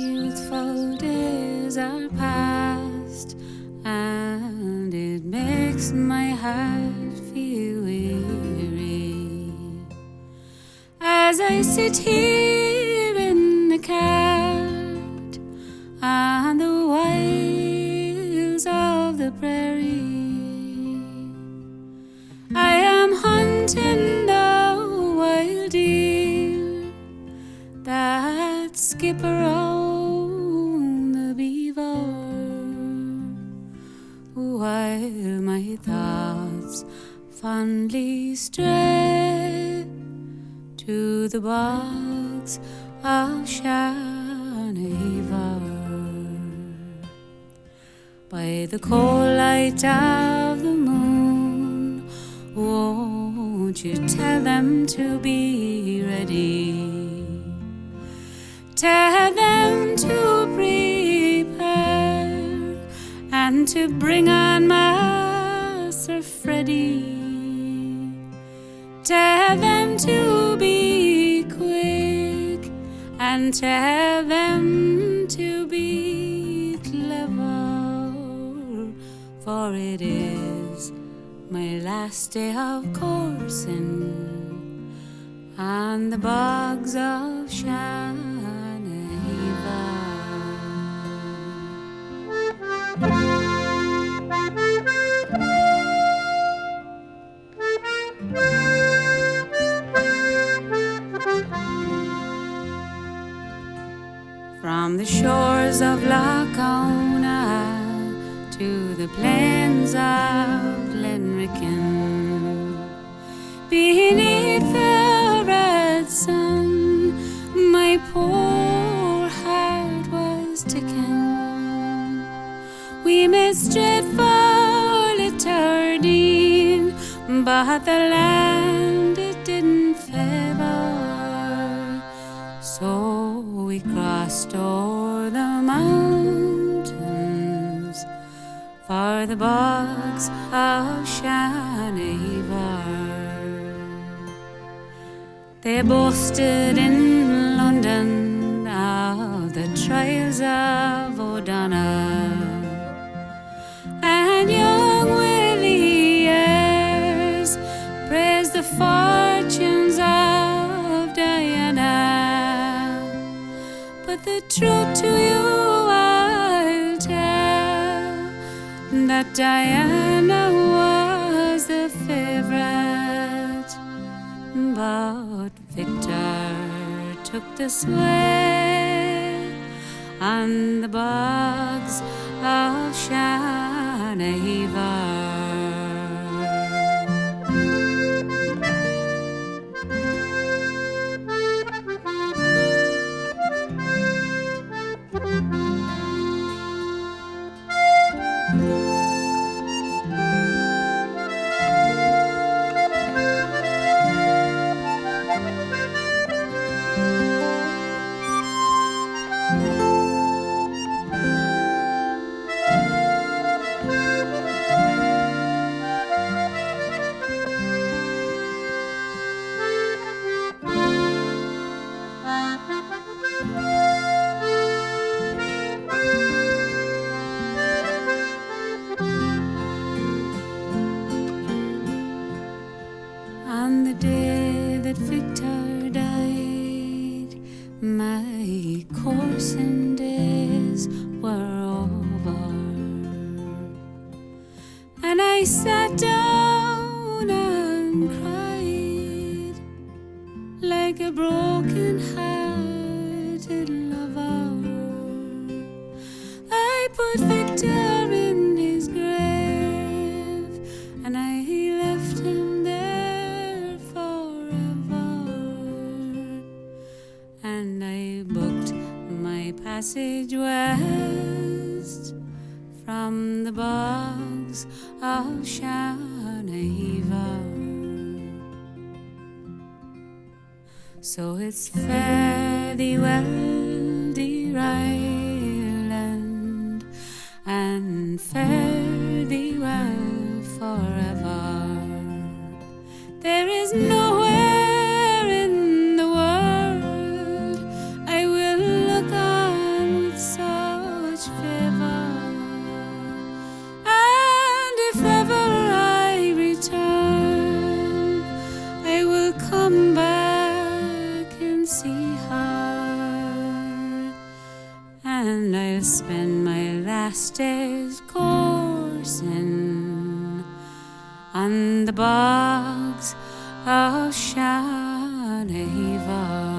youthful days are past, and it makes my heart feel weary as I sit here in the cart on the wilds of the prairie. I am hunting the wild deer that skip around the beaver, while my thoughts fondly stray to the bogs of Shanaheever. By the cold light of the moon, won't you tell them to be ready? Tell them to prepare and to bring on Master Freddy. Tell them to be quick and tell them to be clever, for it is my last day of coursing on the bogs of Shanaheever. From the shores of Lochona to the plains of Glenricken, beneath the red sun, my poor heart was ticking. We made straight for Litterdine, but the land it didn't favor. So we crossed o'er the mountains for the bogs of Shanaheever. They boasted in London of the trials of O'Donnell, and young Willie Ayres praised the fortunes of Diana. But the truth to you I'll tell, that Diana was the favorite, but Victor took the sway on the bogs of Shanaheever. On the day that Victor died, my coursing days were over, and I sat down and cried like a broken-hearted lover. I put Victor in his grave, and I left him there forever. And I booked my passage west from the bogs of Shanaheever. So it's fare thee well, dear island, and fare thee well forever. There is nowhere in the world I will look on and I'll spend my last days coursing on the bogs of Shanaheever.